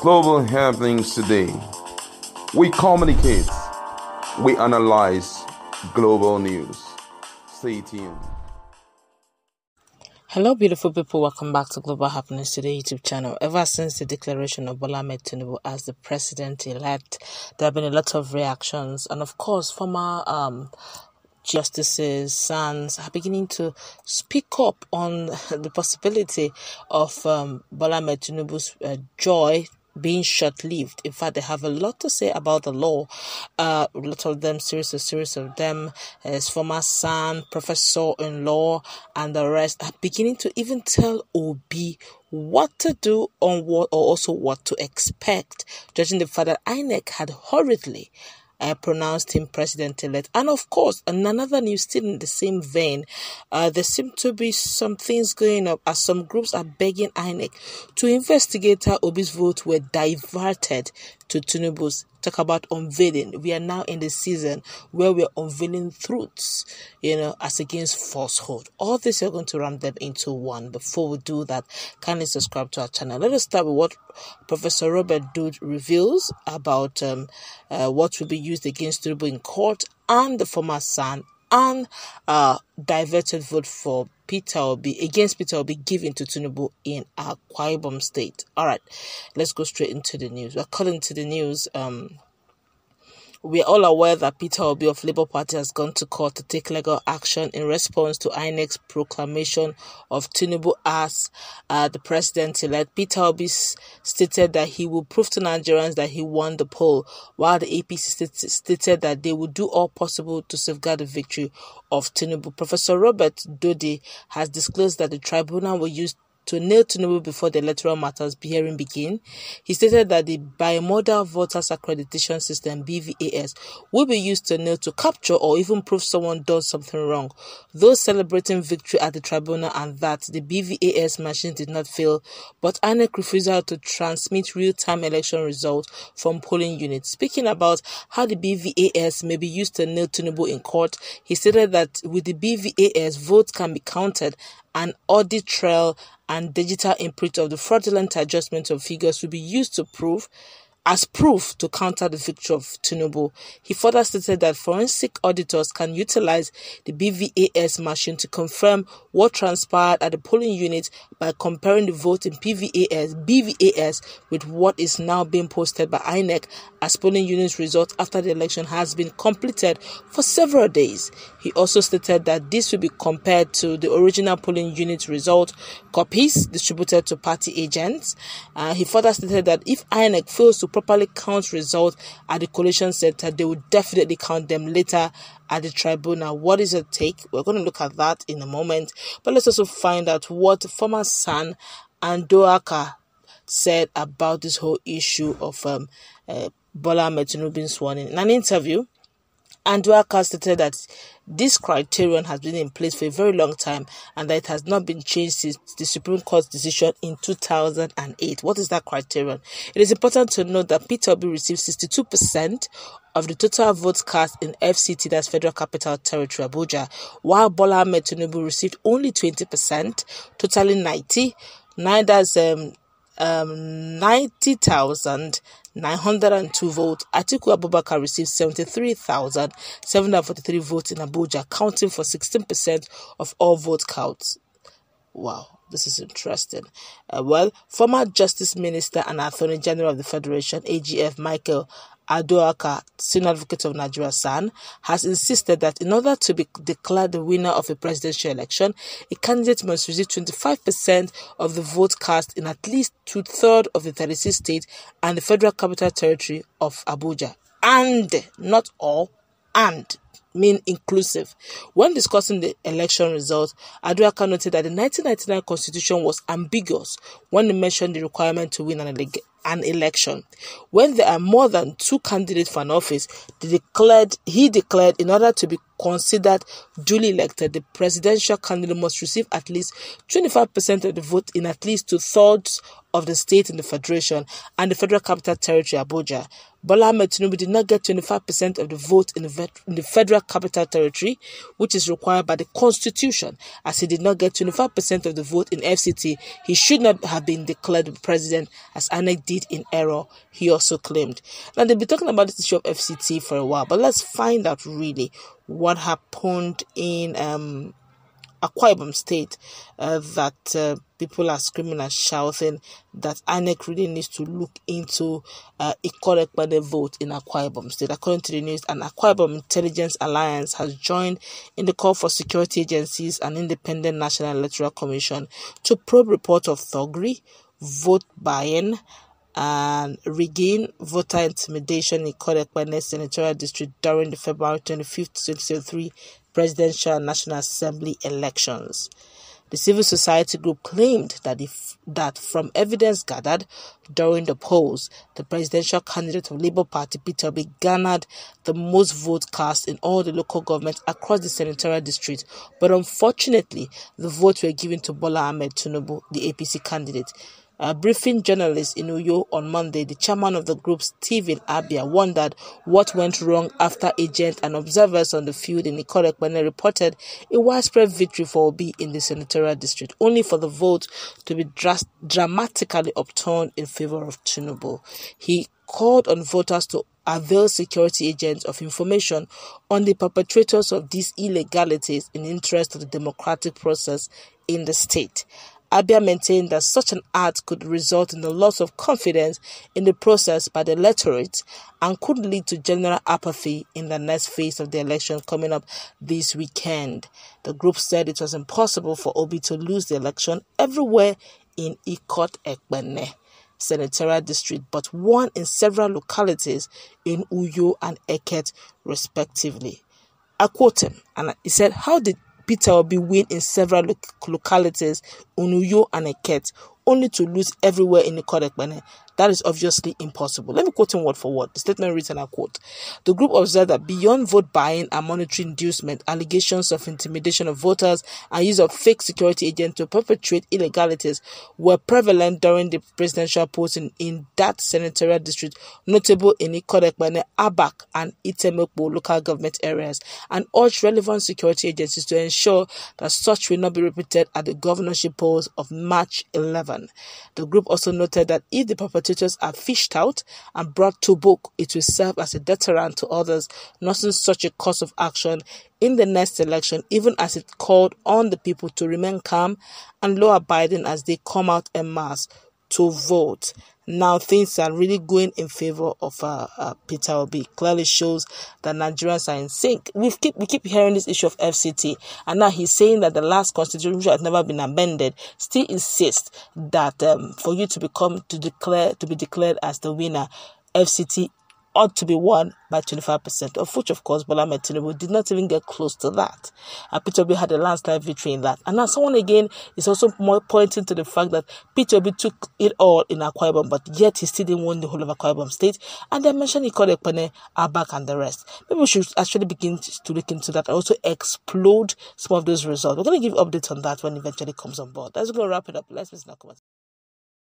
Global happenings today. We communicate, we analyze global news. Stay tuned. Hello, beautiful people. Welcome back to Global Happenings Today YouTube channel. Ever since the declaration of Bola Ahmed Tinubu as the president-elect, there have been a lot of reactions, and of course, former justices, sons are beginning to speak up on the possibility of Bola Ahmed Tinubu's joy being short-lived. In fact, they have a lot to say about the law. A lot of them, series of them, his former son, professor in law, and the rest are beginning to even tell Obi what to do on what, or also what to expect, judging the fact that INEC had hurriedly pronounced him president-elect. And of course, another news still in the same vein, there seem to be some things going up as some groups are begging INEC to investigate how Obi's votes were diverted to Tinubu's. Talk about unveiling. We are now in the season where we're unveiling truths, as against falsehood. All this, you're going to ram them into one. Before we do that, kindly subscribe to our channel. Let us start with what Professor Robert Dude reveals about what will be used against Tinubu in court and the former son, and diverted vote for Peter Obi given to Tinubu in Akwa Ibom state. All right, let's go straight into the news. According to the news, we are all aware that Peter Obi of Labour Party has gone to court to take legal action in response to INEC's proclamation of Tinubu as the president-elect. Peter Obi stated that he will prove to Nigerians that he won the poll, while the APC stated that they will do all possible to safeguard the victory of Tinubu. Professor Robert Dode has disclosed that the tribunal will use to nail Tinubu before the electoral matters hearing begin. He stated that the Bimodal Voters Accreditation System (BVAS) will be used to capture or even prove someone does something wrong. Those celebrating victory at the tribunal and that the BVAS machine did not fail, but INEC refusal to transmit real-time election results from polling units. Speaking about how the BVAS may be used to nail Tinubu in court, he stated that with the BVAS, votes can be counted, an audit trail and digital imprint of the fraudulent adjustment of figures will be used to proof to counter the victory of Tinubu. He further stated that forensic auditors can utilize the BVAS machine to confirm what transpired at the polling unit by comparing the vote in BVAS with what is now being posted by INEC as polling unit results after the election has been completed for several days. He also stated that this will be compared to the original polling unit result copies distributed to party agents. He further stated that if INEC fails to properly count results at the collation center, they will definitely count them later at the tribunal. What is your take? We're going to look at that in a moment, but let's also find out what former son Andoaka said about this whole issue of Bola Ahmed Tinubu being sworn in. In an interview, Andoaka stated that this criterion has been in place for a very long time and that it has not been changed since the Supreme Court's decision in 2008. What is that criterion? It is important to note that Peter Obi received 62% of the total votes cast in FCT, that's Federal Capital Territory, Abuja, while Bola Ahmed Tinubu received only 20%, totaling 90. That's 90,902 votes. Atiku Abubakar received 73,743 votes in Abuja, counting for 16% of all vote counts. Wow, this is interesting. Former Justice Minister and Attorney General of the Federation, AGF Michael Adoaka, Senior Advocate of Nigeria SAN, has insisted that in order to be declared the winner of a presidential election, a candidate must receive 25% of the vote cast in at least 2/3 of the 36 states and the Federal Capital Territory of Abuja. And, not all, and mean inclusive. When discussing the election results, Adoaka noted that the 1999 constitution was ambiguous when it mentioned the requirement to win an election. When there are more than two candidates for an office, he declared in order to be considered duly elected, the presidential candidate must receive at least 25% of the vote in at least 2/3 of the state in the federation and the Federal Capital Territory, Abuja. Bola Ahmed Tinubu did not get 25% of the vote in the Federal Capital Territory, which is required by the Constitution. As he did not get 25% of the vote in FCT, he should not have been declared president, as INEC did in error, he also claimed. Now, they've been talking about this issue of FCT for a while, but let's find out really what happened in Akwa Ibom State that people are screaming and shouting that INEC really needs to look into the vote in Akwa Ibom State. According to the news, an Akwa Ibom Intelligence Alliance has joined in the call for security agencies and independent National Electoral Commission to probe reports of thuggery, vote buying, and rigging, voter intimidation in Kodekpene Senatorial District during the February 25th, 2023 Presidential and National Assembly elections. The civil society group claimed that from evidence gathered during the polls, the presidential candidate of Labour Party, Peter Obi, garnered the most votes cast in all the local governments across the senatorial district. But unfortunately, the votes were given to Bola Ahmed Tinubu, the APC candidate. Briefing journalists in Uyo on Monday, the chairman of the group, Stephen Abia, wondered what went wrong after agents and observers on the field in Ikorekpene reported a widespread victory for Obi in the senatorial district, only for the vote to be dramatically upturned in favor of Tinubu. He called on voters to avail security agents of information on the perpetrators of these illegalities in the interest of the democratic process in the state. Abia maintained that such an act could result in the loss of confidence in the process by the electorate and could lead to general apathy in the next phase of the election coming up this weekend. The group said it was impossible for Obi to lose the election everywhere in Ikot-Ekpene senatorial district, but won in several localities in Uyo and Eket, respectively. I quote him, and he said, "How did Peter Obi win in several localities, Unuyo and Eket, only to lose everywhere in the Kodekpene? That is obviously impossible." Let me quote him word for word. The statement reads, and I quote, "The group observed that beyond vote buying and monetary inducement, allegations of intimidation of voters and use of fake security agents to perpetrate illegalities were prevalent during the presidential polling in that senatorial district, notable in Kodekpene, Abak, and Itemekbo local government areas, and urged relevant security agencies to ensure that such will not be repeated at the governorship polls of March 11. The group also noted that if the perpetrators are fished out and brought to book, it will serve as a deterrent to others not in such a course of action in the next election, even as it called on the people to remain calm and law-abiding as they come out en masse to vote." Now things are really going in favor of Peter Obi. Clearly shows that Nigerians are in sync. We keep hearing this issue of FCT, and now he's saying that the last constitution, which has never been amended, still insists that for you to be declared as the winner, FCT ought to be won by 25%, of which, of course, Bola Ahmed Tinubu did not even get close to that. Peter Obi had a landslide victory in that. And now someone again is also more pointing to the fact that Peter Obi took it all in Akwa Ibom, but yet he still didn't win the whole of Akwa Ibom State. And they mentioned Ikot-Ekpene, Abak, and the rest. Maybe we should actually begin to look into that and also explode some of those results. We're going to give updates on that when it eventually comes on board. That's going to wrap it up. Let's listen to comments.